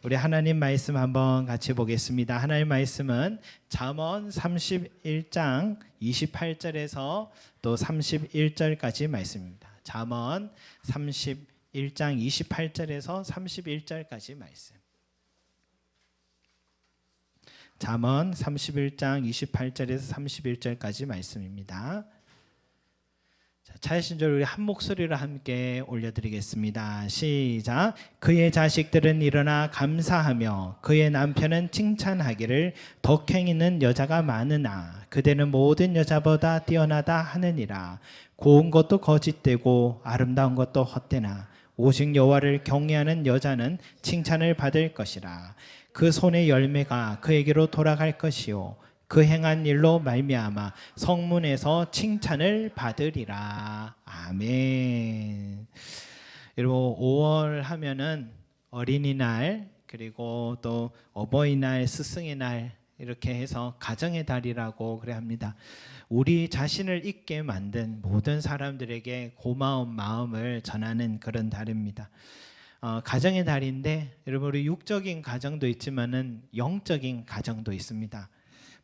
우리 하나님 말씀 한번 같이 보겠습니다. 하나님 말씀은 잠언 31장 28절에서 또 31절까지 말씀입니다. 잠언 31장 28절에서 31절까지 말씀. 잠언 31장 28절에서 31절까지 말씀입니다. 차이신절 우리 한 목소리로 함께 올려드리겠습니다. 시작. 그의 자식들은 일어나 감사하며 그의 남편은 칭찬하기를 덕행있는 여자가 많으나 그대는 모든 여자보다 뛰어나다 하느니라. 고운 것도 거짓되고 아름다운 것도 헛되나 오직 여호와를 경외하는 여자는 칭찬을 받을 것이라. 그 손의 열매가 그에게로 돌아갈 것이요 그 행한 일로 말미암아 성문에서 칭찬을 받으리라. 아멘. 여러분 5월 하면은 어린이날 그리고 또 어버이날, 스승의 날 이렇게 해서 가정의 달이라고 그래 합니다. 우리 자신을 잊게 만든 모든 사람들에게 고마운 마음을 전하는 그런 달입니다. 가정의 달인데 여러분 우리 육적인 가정도 있지만은 영적인 가정도 있습니다.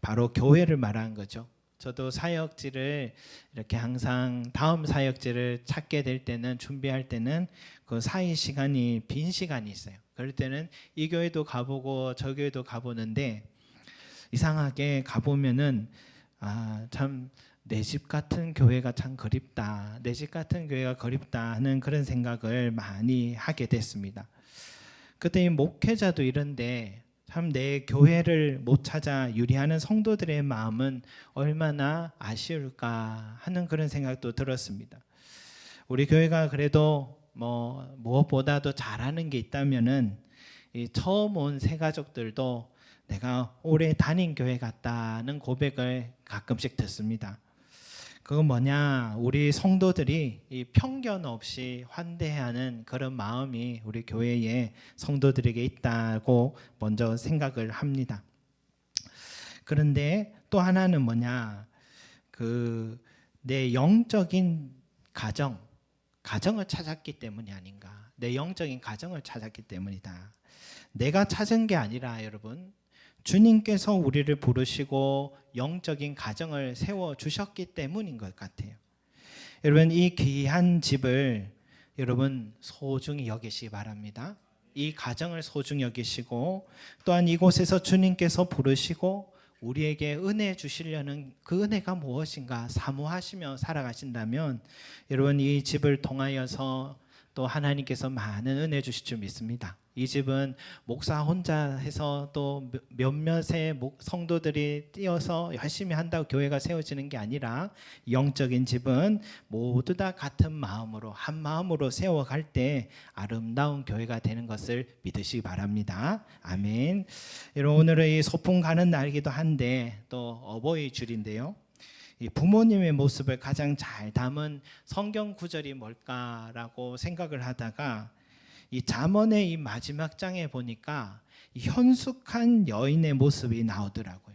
바로 교회를 말한 거죠. 저도 사역지를 이렇게 항상 다음 사역지를 찾게 될 때는 준비할 때는 그 사이 시간이 빈 시간이 있어요. 그럴 때는 이 교회도 가보고 저 교회도 가보는데 이상하게 가보면은 참 내 집 같은 교회가 참 그립다. 내 집 같은 교회가 그립다 하는 그런 생각을 많이 하게 됐습니다. 그때 이 목회자도 이런데 참 내 교회를 못 찾아 유리하는 성도들의 마음은 얼마나 아쉬울까 하는 그런 생각도 들었습니다. 우리 교회가 그래도 무엇보다도 잘하는 게 있다면은 이 처음 온 새가족들도 내가 오래 다닌 교회 같다는 고백을 가끔씩 듣습니다. 그건 뭐냐? 우리 성도들이 이 편견 없이 환대하는 그런 마음이 우리 교회의 성도들에게 있다고 먼저 생각을 합니다. 그런데 또 하나는 뭐냐? 내 영적인 가정을 찾았기 때문이 아닌가? 내 영적인 가정을 찾았기 때문이다. 내가 찾은 게 아니라 여러분 주님께서 우리를 부르시고 영적인 가정을 세워주셨기 때문인 것 같아요. 여러분 이 귀한 집을 여러분 소중히 여기시기 바랍니다. 이 가정을 소중히 여기시고 또한 이곳에서 주님께서 부르시고 우리에게 은혜 주시려는 그 은혜가 무엇인가 사모하시며 살아가신다면 여러분 이 집을 통하여서 또 하나님께서 많은 은혜 주실 줄 믿습니다. 이 집은 목사 혼자 해서 또 몇몇의 성도들이 뛰어서 열심히 한다고 교회가 세워지는 게 아니라 영적인 집은 모두 다 같은 마음으로 한 마음으로 세워갈 때 아름다운 교회가 되는 것을 믿으시기 바랍니다. 아멘. 여러분 오늘은 이 소풍 가는 날이기도 한데 또 어버이 줄인데요. 이 부모님의 모습을 가장 잘 담은 성경 구절이 뭘까라고 생각을 하다가 이 잠언의 이 마지막 장에 보니까 이 현숙한 여인의 모습이 나오더라고요.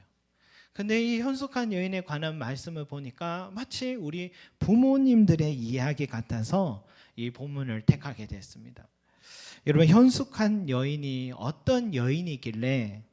근데 이 현숙한 여인에 관한 말씀을 보니까 마치 우리 부모님들의 이야기 같아서 이 본문을 택하게 됐습니다. 여러분 현숙한 여인이 어떤 여인이길래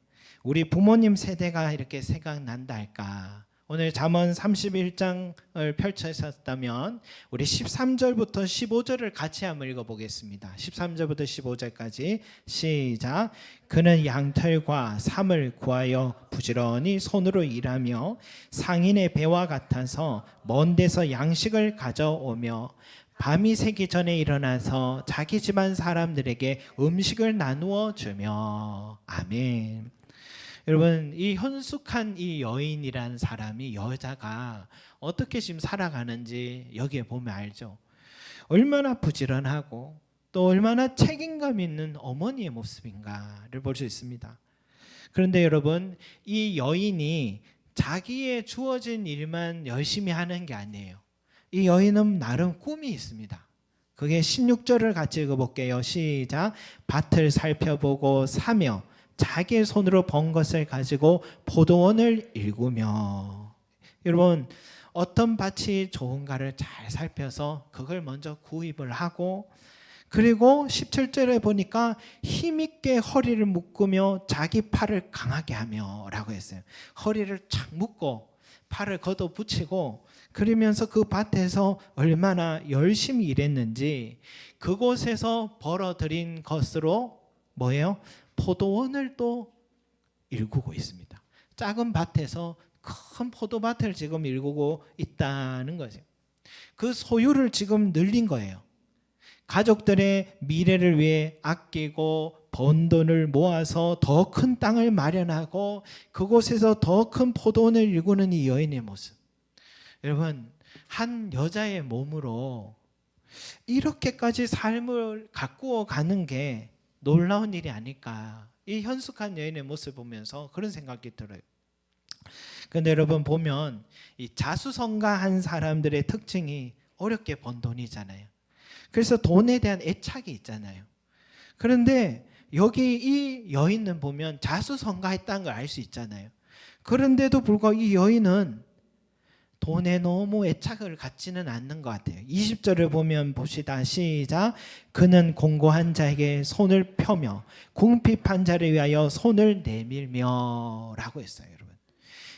우리 부모님 세대가 이렇게 생각난다 할까? 오늘 잠언 31장을 펼쳐셨다면 우리 13절부터 15절을 같이 한번 읽어보겠습니다. 13절부터 15절까지 시작. 그는 양털과 삼을 구하여 부지런히 손으로 일하며 상인의 배와 같아서 먼 데서 양식을 가져오며 밤이 새기 전에 일어나서 자기 집안 사람들에게 음식을 나누어 주며. 아멘. 여러분 이 현숙한 이 여인이란 사람이 여자가 어떻게 지금 살아가는지 여기에 보면 알죠. 얼마나 부지런하고 또 얼마나 책임감 있는 어머니의 모습인가를 볼 수 있습니다. 그런데 여러분 이 여인이 자기의 주어진 일만 열심히 하는 게 아니에요. 이 여인은 나름 꿈이 있습니다. 그게 16절을 같이 읽어볼게요. 시작. 밭을 살펴보고 사며 자기의 손으로 번 것을 가지고 포도원을 일구며. 여러분 어떤 밭이 좋은가를 잘 살펴서 그걸 먼저 구입을 하고 그리고 17절에 보니까 힘있게 허리를 묶으며 자기 팔을 강하게 하며 라고 했어요. 허리를 착 묶고 팔을 걷어붙이고, 그러면서 그 밭에서 얼마나 열심히 일했는지 그곳에서 벌어들인 것으로 뭐예요? 포도원을 또 일구고 있습니다. 작은 밭에서 큰 포도밭을 지금 일구고 있다는 거죠. 그 소유를 지금 늘린 거예요. 가족들의 미래를 위해 아끼고 번 돈을 모아서 더 큰 땅을 마련하고 그곳에서 더 큰 포도원을 일구는 이 여인의 모습. 여러분, 한 여자의 몸으로 이렇게까지 삶을 가꾸어 가는 게 놀라운 일이 아닐까. 이 현숙한 여인의 모습을 보면서 그런 생각이 들어요. 그런데 여러분 보면 이 자수성가한 사람들의 특징이 어렵게 번 돈이잖아요. 그래서 돈에 대한 애착이 있잖아요. 그런데 여기 이 여인은 보면 자수성가했다는 걸 알 수 있잖아요. 그런데도 불구하고 이 여인은 돈에 너무 애착을 갖지는 않는 것 같아요. 20절을 보면 봅시다. 시작. 그는 공고한 자에게 손을 펴며 궁핍한 자를 위하여 손을 내밀며 라고 했어요. 여러분,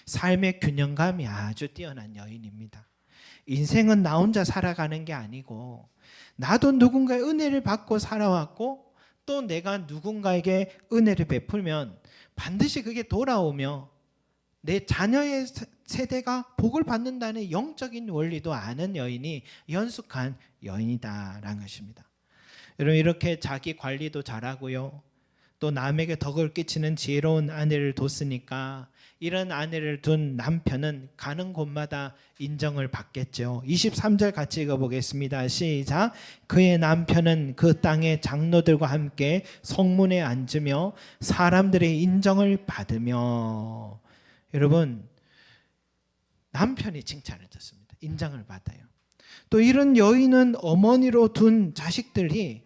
삶의 균형감이 아주 뛰어난 여인입니다. 인생은 나 혼자 살아가는 게 아니고 나도 누군가의 은혜를 받고 살아왔고 또 내가 누군가에게 은혜를 베풀면 반드시 그게 돌아오며 내 자녀의 세대가 복을 받는다는 영적인 원리도 아는 여인이 연숙한 여인이다라는 것입니다. 여러분, 이렇게 자기 관리도 잘하고요, 또 남에게 덕을 끼치는 지혜로운 아내를 뒀으니까 이런 아내를 둔 남편은 가는 곳마다 인정을 받겠죠. 23절 같이 읽어보겠습니다. 시작. 그의 남편은 그 땅의 장로들과 함께 성문에 앉으며 사람들의 인정을 받으며. 여러분, 남편이 칭찬을 듣습니다. 인정을 받아요. 또 이런 여인은 어머니로 둔 자식들이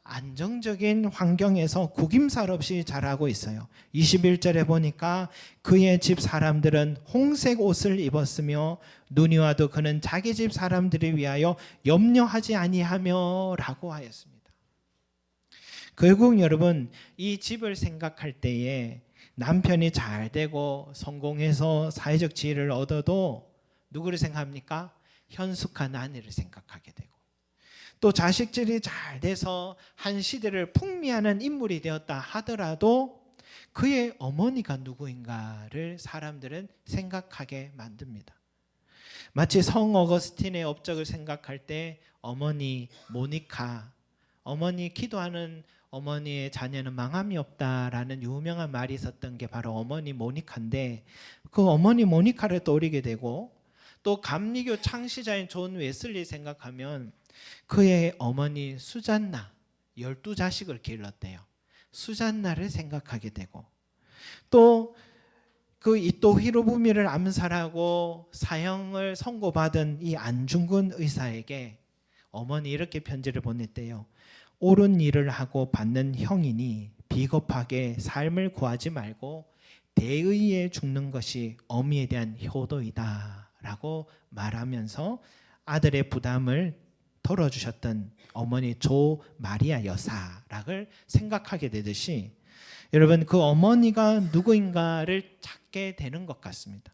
안정적인 환경에서 구김살 없이 자라고 있어요. 21절에 보니까 그의 집 사람들은 홍색 옷을 입었으며 눈이 와도 그는 자기 집 사람들을 위하여 염려하지 아니하며 라고 하였습니다. 결국 여러분, 이 집을 생각할 때에 남편이 잘 되고 성공해서 사회적 지위를 얻어도 누구를 생각합니까? 현숙한 아내를 생각하게 되고, 또 자식들이 잘 돼서 한 시대를 풍미하는 인물이 되었다 하더라도 그의 어머니가 누구인가를 사람들은 생각하게 만듭니다. 마치 성 어거스틴의 업적을 생각할 때 어머니 모니카, 어머니 기도하는 어머니의 자녀는 망함이 없다라는 유명한 말이 있었던 게 바로 어머니 모니카인데, 그 어머니 모니카를 떠올리게 되고, 또 감리교 창시자인 존 웨슬리 생각하면 그의 어머니 수잔나 12자식을 길렀대요. 수잔나를 생각하게 되고, 또 그 이토 히로부미를 암살하고 사형을 선고받은 이 안중근 의사에게 어머니 이렇게 편지를 보냈대요. 옳은 일을 하고 받는 형이니 비겁하게 삶을 구하지 말고 대의에 죽는 것이 어미에 대한 효도이다 라고 말하면서 아들의 부담을 덜어주셨던 어머니 조 마리아 여사락을 생각하게 되듯이, 여러분, 그 어머니가 누구인가를 찾게 되는 것 같습니다.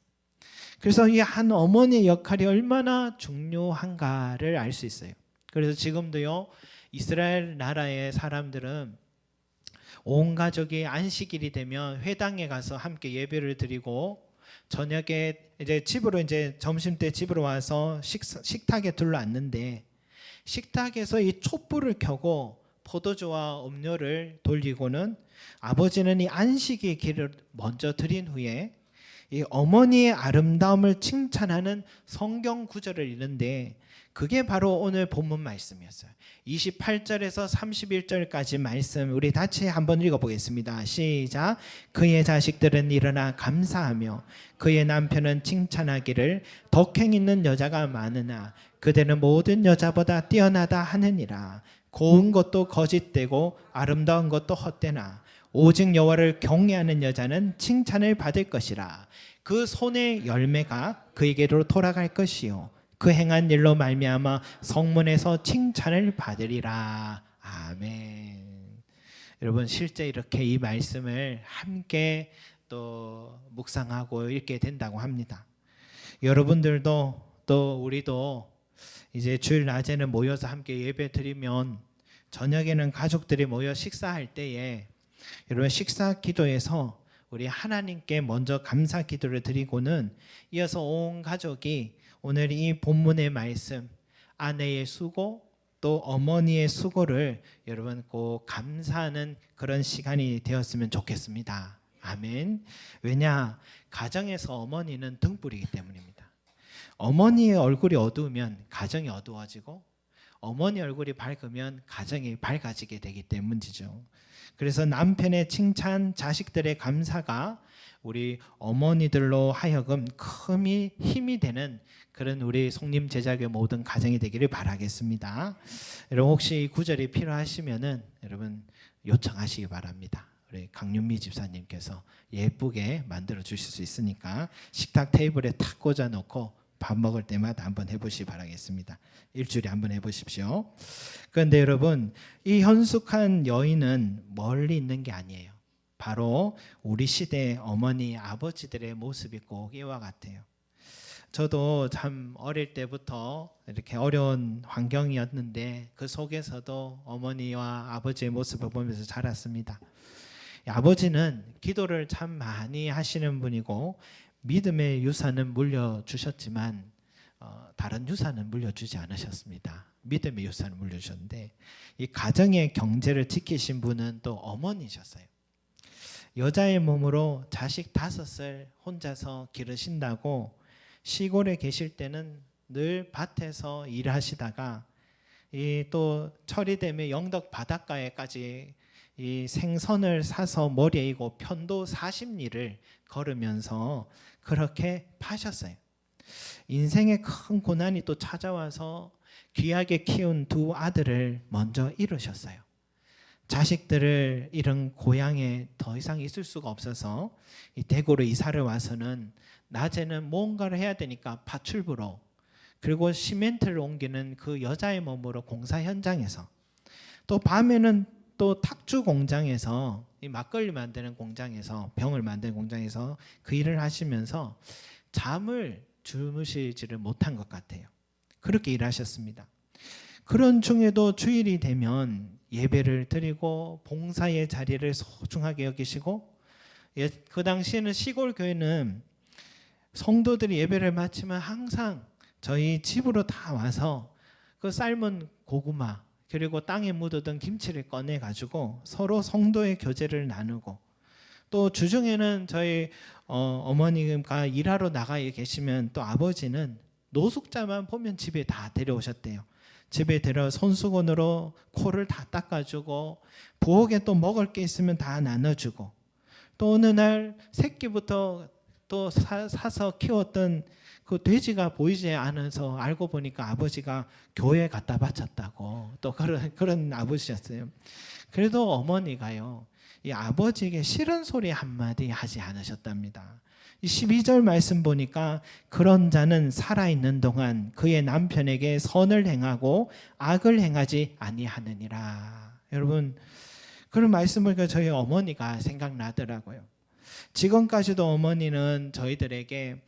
그래서 이 한 어머니의 역할이 얼마나 중요한가를 알 수 있어요. 그래서 지금도요, 이스라엘 나라의 사람들은 온 가족이 안식일이 되면 회당에 가서 함께 예배를 드리고, 저녁에 이제 집으로, 이제 점심 때 집으로 와서 식탁에 둘러앉는데, 식탁에서 이 촛불을 켜고 포도주와 음료를 돌리고는 아버지는 이 안식의 길을 먼저 드린 후에 이 어머니의 아름다움을 칭찬하는 성경 구절을 읽는데, 그게 바로 오늘 본문 말씀이었어요. 28절에서 31절까지 말씀 우리 같이 한번 읽어보겠습니다. 시작. 그의 자식들은 일어나 감사하며 그의 남편은 칭찬하기를 덕행 있는 여자가 많으나 그대는 모든 여자보다 뛰어나다 하느니라. 고운 것도 거짓되고 아름다운 것도 헛되나 오직 여호와를 경외하는 여자는 칭찬을 받을 것이라. 그 손의 열매가 그에게로 돌아갈 것이요 그 행한 일로 말미암아 성문에서 칭찬을 받으리라. 아멘. 여러분 실제 이렇게 이 말씀을 함께 또 묵상하고 읽게 된다고 합니다. 여러분들도 또 우리도 이제 주일 낮에는 모여서 함께 예배 드리면 저녁에는 가족들이 모여 식사할 때에 여러분 식사 기도에서 우리 하나님께 먼저 감사 기도를 드리고는 이어서 온 가족이 오늘 이 본문의 말씀 아내의 수고 또 어머니의 수고를 여러분 꼭 감사하는 그런 시간이 되었으면 좋겠습니다. 아멘. 왜냐? 가정에서 어머니는 등불이기 때문입니다. 어머니의 얼굴이 어두우면 가정이 어두워지고 어머니 얼굴이 밝으면 가정이 밝아지게 되기 때문이죠. 그래서 남편의 칭찬, 자식들의 감사가 우리 어머니들로 하여금 큰 힘이 되는 그런 우리 속림 제작의 모든 가정이 되기를 바라겠습니다. 여러분 혹시 이 구절이 필요하시면은 여러분 요청하시기 바랍니다. 우리 강윤미 집사님께서 예쁘게 만들어 주실 수 있으니까 식탁 테이블에 탁 꽂아 놓고 밥 먹을 때마다 한번 해보시기 바라겠습니다. 일주일에 한번 해보십시오. 그런데 여러분 이 현숙한 여인은 멀리 있는 게 아니에요. 바로 우리 시대의 어머니 아버지들의 모습이 꼭 이와 같아요. 저도 참 어릴 때부터 이렇게 어려운 환경이었는데 그 속에서도 어머니와 아버지의 모습을 보면서 자랐습니다. 아버지는 기도를 참 많이 하시는 분이고 믿음의 유산은 물려주셨지만 다른 유산은 물려주지 않으셨습니다. 믿음의 유산을 물려주셨는데 이 가정의 경제를 지키신 분은 또 어머니셨어요. 여자의 몸으로 자식 5을 혼자서 기르신다고 시골에 계실 때는 늘 밭에서 일하시다가 또 철이 되면 영덕 바닷가에까지 이 생선을 사서 머리에 이고 편도 40리를 걸으면서 그렇게 파셨어요. 인생의 큰 고난이 또 찾아와서 귀하게 키운 2 아들을 먼저 잃으셨어요. 자식들을 잃은 고향에 더 이상 있을 수가 없어서 이 대구로 이사를 와서는 낮에는 뭔가를 해야 되니까 파출부로 그리고 시멘트를 옮기는 그 여자의 몸으로 공사 현장에서 또 밤에는 또 탁주 공장에서 이 막걸리 만드는 공장에서 병을 만드는 공장에서 그 일을 하시면서 잠을 주무시지를 못한 것 같아요. 그렇게 일하셨습니다. 그런 중에도 주일이 되면 예배를 드리고 봉사의 자리를 소중하게 여기시고 그 당시에는 시골 교회는 성도들이 예배를 마치면 항상 저희 집으로 다 와서 그 삶은 고구마 그리고 땅에 묻어둔 김치를 꺼내 가지고 서로 성도의 교제를 나누고 또 주중에는 저희 어머니가 일하러 나가 계시면 또 아버지는 노숙자만 보면 집에 다 데려오셨대요. 집에 데려 손수건으로 코를 다 닦아주고 부엌에 또 먹을 게 있으면 다 나눠주고 또 어느 날 새끼부터 또 사서 키웠던 그 돼지가 보이지 않아서 알고 보니까 아버지가 교회에 갖다 바쳤다고 또 그런 아버지였어요. 그래도 어머니가요 이 아버지에게 싫은 소리 한마디 하지 않으셨답니다. 이 12절 말씀 보니까 그런 자는 살아있는 동안 그의 남편에게 선을 행하고 악을 행하지 아니하느니라. 여러분 그런 말씀 보니까 저희 어머니가 생각나더라고요. 지금까지도 어머니는 저희들에게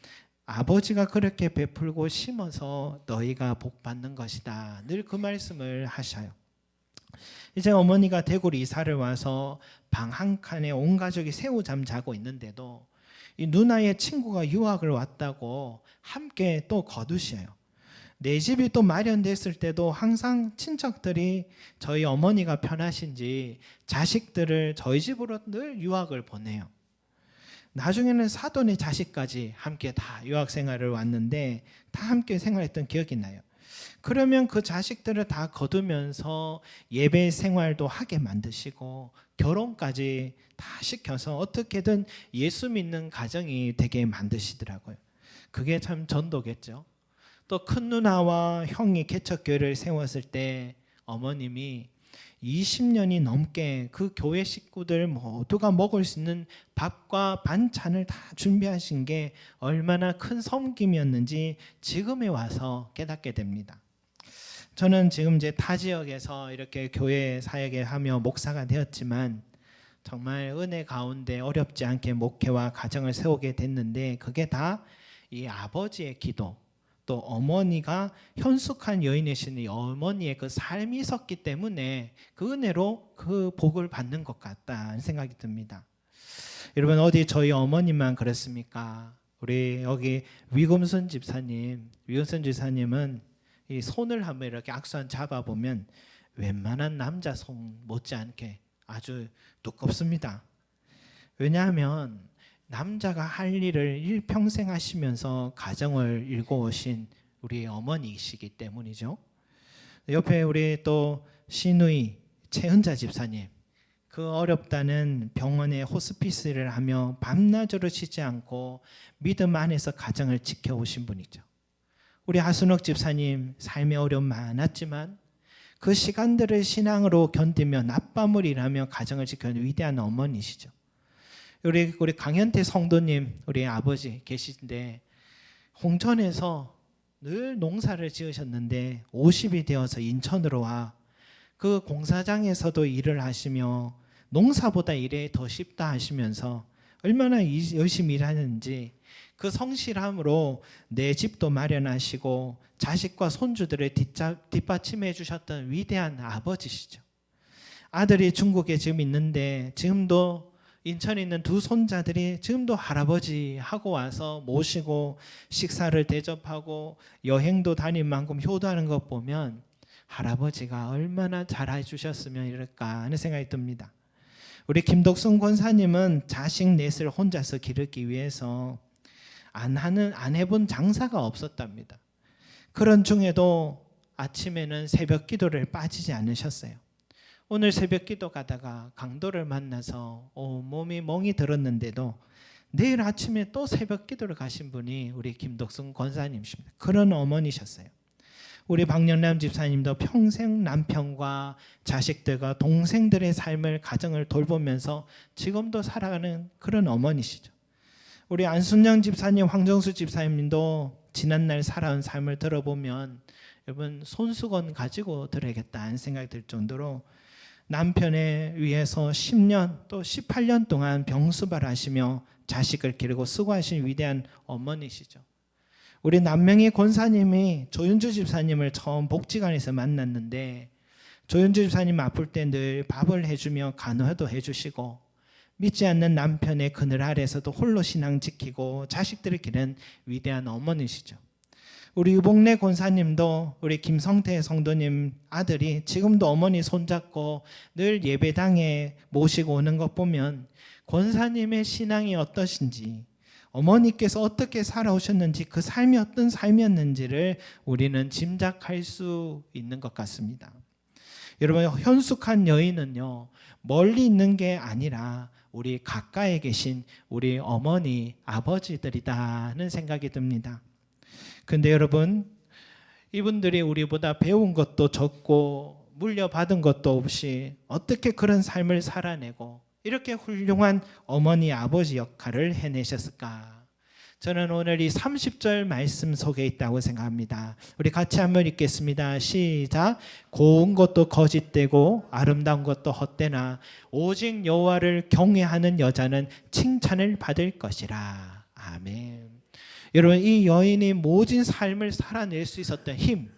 아버지가 그렇게 베풀고 심어서 너희가 복 받는 것이다. 늘 그 말씀을 하셔요. 이제 어머니가 대구로 이사를 와서 방 한 칸에 온 가족이 새우잠 자고 있는데도 이 누나의 친구가 유학을 왔다고 함께 또 거두셔요. 내 집이 또 마련됐을 때도 항상 친척들이 저희 어머니가 편하신지 자식들을 저희 집으로 늘 유학을 보내요. 나중에는 사돈의 자식까지 함께 다 유학 생활을 왔는데 다 함께 생활했던 기억이 나요. 그러면 그 자식들을 다 거두면서 예배 생활도 하게 만드시고 결혼까지 다 시켜서 어떻게든 예수 믿는 가정이 되게 만드시더라고요. 그게 참 전도겠죠. 또 큰 누나와 형이 개척교회를 세웠을 때 어머님이 20년이 넘게 그 교회 식구들 모두가 먹을 수 있는 밥과 반찬을 다 준비하신 게 얼마나 큰 섬김이었는지 지금에 와서 깨닫게 됩니다. 저는 지금 이제 타 지역에서 이렇게 교회 사역에 하며 목사가 되었지만 정말 은혜 가운데 어렵지 않게 목회와 가정을 세우게 됐는데 그게 다 이 아버지의 기도 또 어머니가 현숙한 여인이신 이 어머니의 그 삶이 있었기 때문에 그 은혜로 그 복을 받는 것 같다는 생각이 듭니다. 여러분 어디 저희 어머니만 그렇습니까? 우리 여기 위금순 집사님은 이 손을 한번 이렇게 악수한 잡아보면 웬만한 남자 손 못지않게 아주 두껍습니다. 왜냐하면 남자가 할 일을 일평생 하시면서 가정을 일궈오신 우리 어머니이시기 때문이죠. 옆에 우리 또 시누이 최은자 집사님, 그 어렵다는 병원에 호스피스를 하며 밤낮으로 쉬지 않고 믿음 안에서 가정을 지켜오신 분이죠. 우리 하순옥 집사님 삶의 어려움 많았지만 그 시간들을 신앙으로 견디며 낮밤을 일하며 가정을 지켜온 위대한 어머니시죠. 우리 강현태 성도님 우리 아버지 계신데 홍천에서 늘 농사를 지으셨는데 50이 되어서 인천으로 와 그 공사장에서도 일을 하시며 농사보다 일에 더 쉽다 하시면서 얼마나 열심히 일하는지 그 성실함으로 내 집도 마련하시고 자식과 손주들을 뒷받침해 주셨던 위대한 아버지시죠. 아들이 중국에 지금 있는데 지금도 인천에 있는 두 손자들이 지금도 할아버지 하고 와서 모시고 식사를 대접하고 여행도 다닐 만큼 효도하는 것 보면 할아버지가 얼마나 잘해 주셨으면 이럴까 하는 생각이 듭니다. 우리 김덕순 권사님은 자식 넷을 혼자서 기르기 위해서 안 해본 장사가 없었답니다. 그런 중에도 아침에는 새벽 기도를 빠지지 않으셨어요. 오늘 새벽 기도 가다가 강도를 만나서 몸이 멍이 들었는데도 내일 아침에 또 새벽 기도를 가신 분이 우리 김덕순 권사님이십니다. 그런 어머니셨어요. 우리 박영남 집사님도 평생 남편과 자식들과 동생들의 삶을 가정을 돌보면서 지금도 살아가는 그런 어머니시죠. 우리 안순영 집사님, 황정수 집사님도 지난날 살아온 삶을 들어보면 여러분 손수건 가지고 들어야겠다는 생각이 들 정도로 남편에 위해서 10년 또 18년 동안 병수발하시며 자식을 기르고 수고하신 위대한 어머니시죠. 우리 남명희 권사님이 조윤주 집사님을 처음 복지관에서 만났는데 조윤주 집사님 아플 때 늘 밥을 해주며 간호도 해주시고 믿지 않는 남편의 그늘 아래서도 홀로 신앙 지키고 자식들을 기른 위대한 어머니시죠. 우리 유복래 권사님도 우리 김성태 성도님 아들이 지금도 어머니 손잡고 늘 예배당에 모시고 오는 것 보면 권사님의 신앙이 어떠신지 어머니께서 어떻게 살아오셨는지 그 삶이 어떤 삶이었는지를 우리는 짐작할 수 있는 것 같습니다. 여러분 현숙한 여인은요 멀리 있는 게 아니라 우리 가까이 계신 우리 어머니 아버지들이다는 생각이 듭니다. 근데 여러분 이분들이 우리보다 배운 것도 적고 물려받은 것도 없이 어떻게 그런 삶을 살아내고 이렇게 훌륭한 어머니 아버지 역할을 해내셨을까? 저는 오늘 이 30절 말씀 속에 있다고 생각합니다. 우리 같이 한번 읽겠습니다. 시작. 고운 것도 거짓되고 아름다운 것도 헛되나 오직 여호와를 경외하는 여자는 칭찬을 받을 것이라. 아멘. 여러분 이 여인이 모진 삶을 살아낼 수 있었던 힘,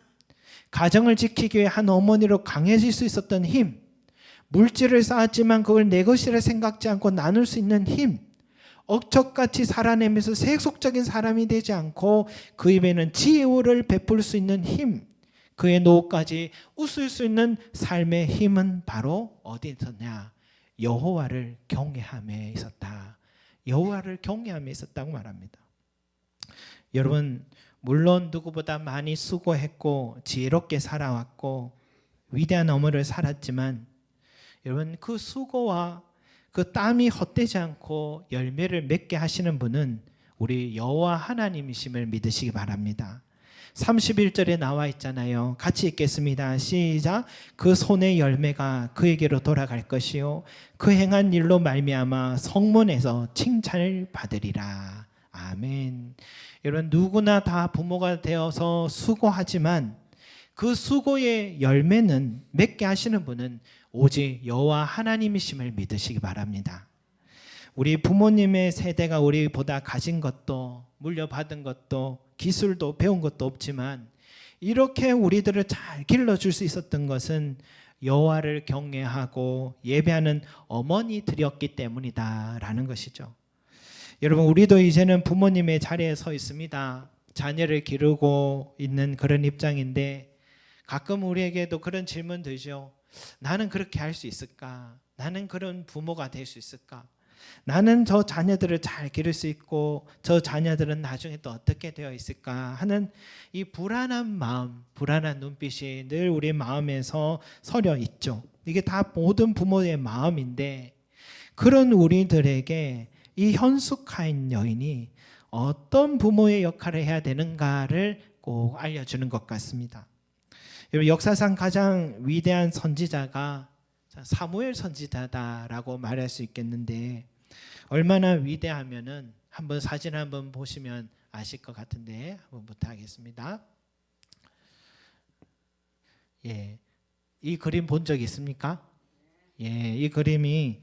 가정을 지키기 위해 한 어머니로 강해질 수 있었던 힘, 물질을 쌓았지만 그걸 내 것이라 생각지 않고 나눌 수 있는 힘, 억척같이 살아내면서 세속적인 사람이 되지 않고 그 입에는 지혜를 베풀 수 있는 힘, 그의 노까지 웃을 수 있는 삶의 힘은 바로 어디 있었냐? 여호와를 경외함에 있었다. 여호와를 경외함에 있었다고 말합니다. 여러분 물론 누구보다 많이 수고했고 지혜롭게 살아왔고 위대한 어머니를 살았지만 여러분 그 수고와 그 땀이 헛되지 않고 열매를 맺게 하시는 분은 우리 여호와 하나님이심을 믿으시기 바랍니다. 31절에 나와 있잖아요. 같이 읽겠습니다. 시작. 그 손의 열매가 그에게로 돌아갈 것이요 그 행한 일로 말미암아 성문에서 칭찬을 받으리라. 아멘. 여러분 누구나 다 부모가 되어서 수고하지만 그 수고의 열매는 맺게 하시는 분은 오직 여호와 하나님이심을 믿으시기 바랍니다. 우리 부모님의 세대가 우리보다 가진 것도 물려받은 것도 기술도 배운 것도 없지만 이렇게 우리들을 잘 길러줄 수 있었던 것은 여호와를 경외하고 예배하는 어머니들이었기 때문이다라는 것이죠. 여러분, 우리도 이제는 부모님의 자리에 서 있습니다. 자녀를 기르고 있는 그런 입장인데 가끔 우리에게도 그런 질문 들죠. 나는 그렇게 할 수 있을까? 나는 그런 부모가 될 수 있을까? 나는 저 자녀들을 잘 기를 수 있고 저 자녀들은 나중에 또 어떻게 되어 있을까 하는 이 불안한 마음, 불안한 눈빛이 늘 우리 마음에서 서려 있죠. 이게 다 모든 부모의 마음인데 그런 우리들에게 이 현숙하인 여인이 어떤 부모의 역할을 해야 되는가를 꼭 알려주는 것 같습니다. 역사상 가장 위대한 선지자가 사무엘 선지자다라고 말할 수 있겠는데 얼마나 위대하면은 한번 사진 한번 보시면 아실 것 같은데 한번 부탁하겠습니다. 예, 이 그림 본 적 있습니까? 예, 이 그림이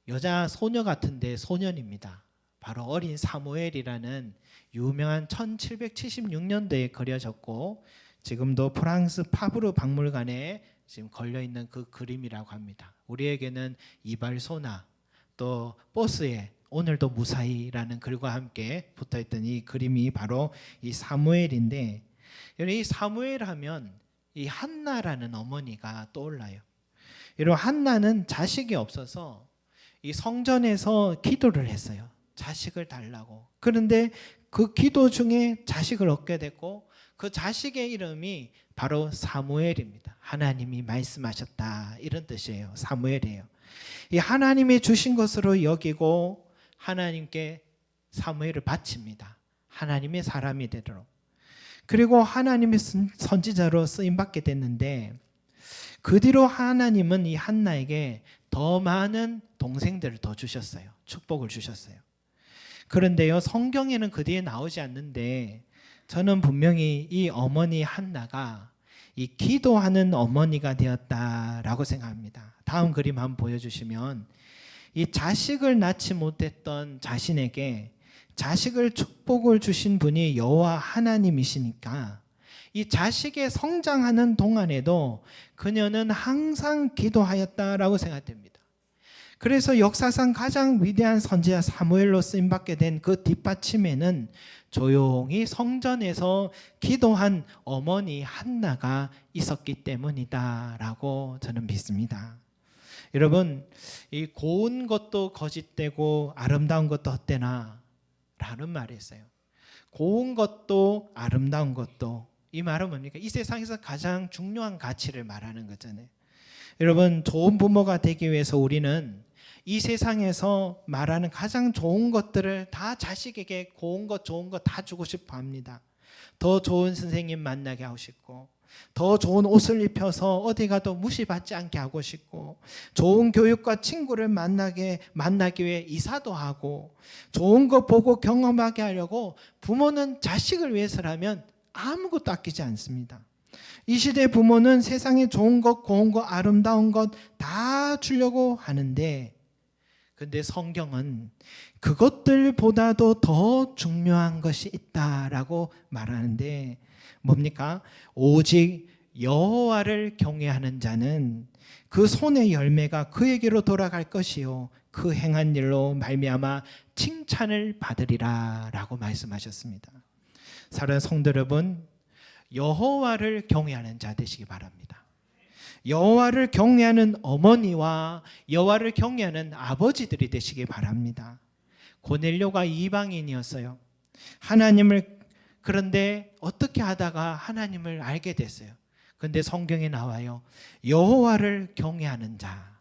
여자 소녀 같은데 소년입니다. 바로 어린 사무엘이라는 유명한 1776년도에 그려졌고 지금도 프랑스 파브르 박물관에 지금 걸려 있는 그 그림이라고 합니다. 우리에게는 이발소나 또 버스에 오늘도 무사히라는 글과 함께 붙어있던 이 그림이 바로 이 사무엘인데, 이 사무엘 하면 이 한나라는 어머니가 떠올라요. 여러분, 한나는 자식이 없어서 이 성전에서 기도를 했어요. 자식을 달라고. 그런데 그 기도 중에 자식을 얻게 됐고 그 자식의 이름이 바로 사무엘입니다. 하나님이 말씀하셨다 이런 뜻이에요. 사무엘이에요. 이 하나님이 주신 것으로 여기고 하나님께 사무엘을 바칩니다. 하나님의 사람이 되도록. 그리고 하나님의 선지자로 쓰임받게 됐는데 그 뒤로 하나님은 이 한나에게 더 많은 동생들을 더 주셨어요. 축복을 주셨어요. 그런데요, 성경에는 그 뒤에 나오지 않는데 저는 분명히 이 어머니 한나가 이 기도하는 어머니가 되었다라고 생각합니다. 다음 그림 한번 보여주시면 이 자식을 낳지 못했던 자신에게 자식을 축복을 주신 분이 여호와 하나님이시니까 이 자식의 성장하는 동안에도 그녀는 항상 기도하였다라고 생각됩니다. 그래서 역사상 가장 위대한 선지자 사무엘로 쓰임받게 된 그 뒷받침에는 조용히 성전에서 기도한 어머니 한나가 있었기 때문이다라고 저는 믿습니다. 여러분, 이 고운 것도 거짓되고 아름다운 것도 헛되나 라는 말이 있어요. 고운 것도 아름다운 것도, 이 말은 뭡니까? 이 세상에서 가장 중요한 가치를 말하는 거잖아요. 여러분, 좋은 부모가 되기 위해서 우리는 이 세상에서 말하는 가장 좋은 것들을 다 자식에게 고운 것 좋은 것 다 주고 싶어 합니다. 더 좋은 선생님 만나게 하고 싶고 더 좋은 옷을 입혀서 어디 가도 무시받지 않게 하고 싶고 좋은 교육과 친구를 만나기 위해 이사도 하고 좋은 거 보고 경험하게 하려고 부모는 자식을 위해서라면 아무것도 아끼지 않습니다. 이 시대 부모는 세상에 좋은 것, 고운 것, 아름다운 것 다 주려고 하는데 근데 성경은 그것들보다도 더 중요한 것이 있다라고 말하는데 뭡니까? 오직 여호와를 경외하는 자는 그 손의 열매가 그에게로 돌아갈 것이요 그 행한 일로 말미암아 칭찬을 받으리라라고 말씀하셨습니다. 사랑하는 성도 여러분, 여호와를 경외하는 자 되시기 바랍니다. 여호와를 경외하는 어머니와 여호와를 경외하는 아버지들이 되시기 바랍니다. 고넬료가 이방인이었어요. 하나님을 그런데 어떻게 하다가 하나님을 알게 됐어요. 그런데 성경에 나와요. 여호와를 경외하는 자.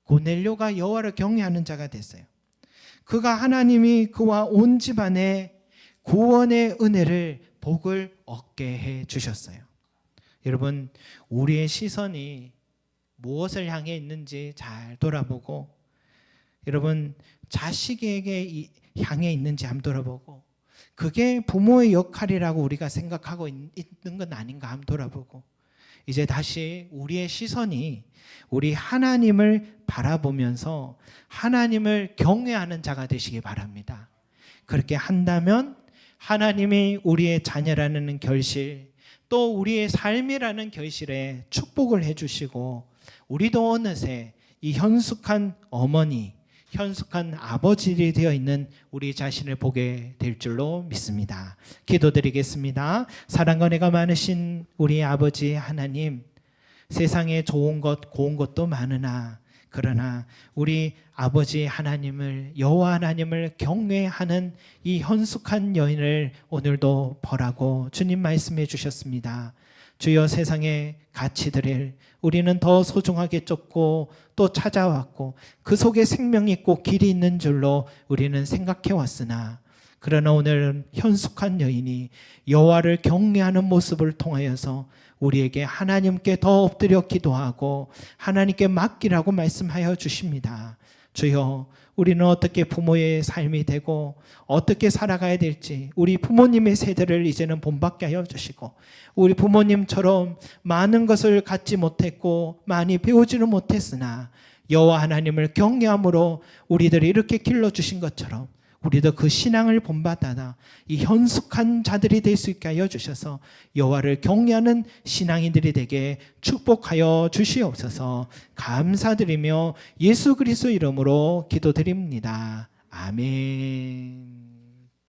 고넬료가 여호와를 경외하는 자가 됐어요. 그가 하나님이 그와 온 집안에 구원의 은혜를 복을 얻게 해 주셨어요. 여러분, 우리의 시선이 무엇을 향해 있는지 잘 돌아보고 여러분 자식에게 향해 있는지 한번 돌아보고 그게 부모의 역할이라고 우리가 생각하고 있는 건 아닌가 한번 돌아보고, 이제 다시 우리의 시선이 우리 하나님을 바라보면서 하나님을 경외하는 자가 되시기 바랍니다. 그렇게 한다면 하나님이 우리의 자녀라는 결실, 또 우리의 삶이라는 결실에 축복을 해주시고, 우리도 어느새 이 현숙한 어머니, 현숙한 아버지들이 되어 있는 우리 자신을 보게 될 줄로 믿습니다. 기도드리겠습니다. 사랑과 은혜가 많으신 우리 아버지 하나님, 세상에 좋은 것 고운 것도 많으나 그러나 우리 아버지 하나님을, 여호와 하나님을 경외하는 이 현숙한 여인을 오늘도 보라고 주님 말씀해 주셨습니다. 주여, 세상의 가치들을 우리는 더 소중하게 쫓고 또 찾아왔고 그 속에 생명이 있고 길이 있는 줄로 우리는 생각해 왔으나, 그러나 오늘 현숙한 여인이 여호와를 경외하는 모습을 통하여서 우리에게 하나님께 더 엎드려 기도하고 하나님께 맡기라고 말씀하여 주십니다. 주여, 우리는 어떻게 부모의 삶이 되고 어떻게 살아가야 될지 우리 부모님의 세대를 이제는 본받게 하여 주시고, 우리 부모님처럼 많은 것을 갖지 못했고 많이 배우지는 못했으나 여호와 하나님을 경외함으로 우리들이 이렇게 길러주신 것처럼 우리도 그 신앙을 본받아 이 현숙한 자들이 될 수 있게 하여 주셔서 여호와를 경외하는 신앙인들이 되게 축복하여 주시옵소서. 감사드리며 예수 그리스도 이름으로 기도드립니다. 아멘.